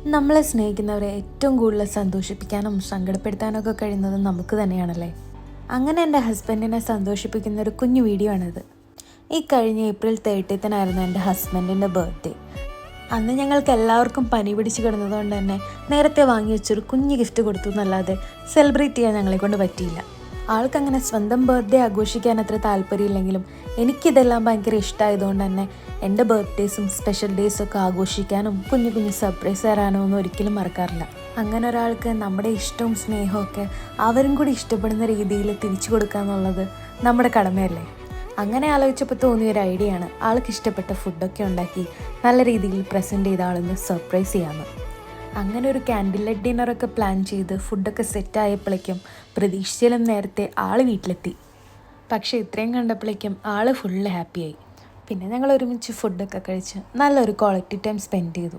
നമ്മളെ സ്നേഹിക്കുന്നവരെ ഏറ്റവും കൂടുതൽ സന്തോഷിപ്പിക്കാനും സങ്കടപ്പെടുത്താനൊക്കെ കഴിയുന്നത് നമുക്ക് തന്നെയാണല്ലേ. അങ്ങനെ എൻ്റെ ഹസ്ബൻഡിനെ സന്തോഷിപ്പിക്കുന്ന ഒരു കുഞ്ഞു വീഡിയോ ആണിത്. ഈ കഴിഞ്ഞ ഏപ്രിൽ 30 എൻ്റെ ഹസ്ബൻഡിൻ്റെ ബർത്ത്ഡേ. അന്ന് ഞങ്ങൾക്ക് എല്ലാവർക്കും പനി പിടിച്ച് കിടന്നതുകൊണ്ട് തന്നെ നേരത്തെ വാങ്ങി വെച്ചൊരു കുഞ്ഞു ഗിഫ്റ്റ് കൊടുത്തു എന്നല്ലാതെ സെലിബ്രേറ്റ് ചെയ്യാൻ ഞങ്ങളെ കൊണ്ട് പറ്റിയില്ല. ആൾക്കങ്ങനെ സ്വന്തം ബർത്ത്ഡേ ആഘോഷിക്കാൻ അത്ര താല്പര്യമില്ലെങ്കിലും എനിക്കിതെല്ലാം ഭയങ്കര ഇഷ്ടമായതുകൊണ്ട് തന്നെ എൻ്റെ ബർത്ത്ഡേസും സ്പെഷ്യൽ ഡേയ്സൊക്കെ ആഘോഷിക്കാനും കുഞ്ഞു കുഞ്ഞു സർപ്രൈസ് തരാനോ ഒന്നും ഒരിക്കലും മറക്കാറില്ല. അങ്ങനെ ഒരാൾക്ക് നമ്മുടെ ഇഷ്ടവും സ്നേഹവും ഒക്കെ അവരും കൂടി ഇഷ്ടപ്പെടുന്ന രീതിയിൽ തിരിച്ചു കൊടുക്കുക എന്നുള്ളത് നമ്മുടെ കടമയല്ലേ. അങ്ങനെ ആലോചിച്ചപ്പോൾ തോന്നിയൊരു ഐഡിയ ആണ് ആൾക്ക് ഇഷ്ടപ്പെട്ട ഫുഡൊക്കെ ഉണ്ടാക്കി നല്ല രീതിയിൽ പ്രസൻറ്റ് ചെയ്ത ആളൊന്ന് സർപ്രൈസ് ചെയ്യാമെന്ന്. അങ്ങനെ ഒരു ക്യാൻഡിൽ ലൈറ്റ് ഡിന്നറൊക്കെ പ്ലാൻ ചെയ്ത് ഫുഡൊക്കെ സെറ്റായപ്പോഴേക്കും പ്രതീക്ഷിച്ചാലും നേരത്തെ ആൾ വീട്ടിലെത്തി. പക്ഷേ ഇത്രയും കണ്ടപ്പോഴേക്കും ആൾ ഫുള്ള് ഹാപ്പിയായി. പിന്നെ ഞങ്ങൾ ഒരുമിച്ച് ഫുഡൊക്കെ കഴിച്ച് നല്ലൊരു ക്വാളിറ്റി ടൈം സ്പെൻഡ് ചെയ്തു.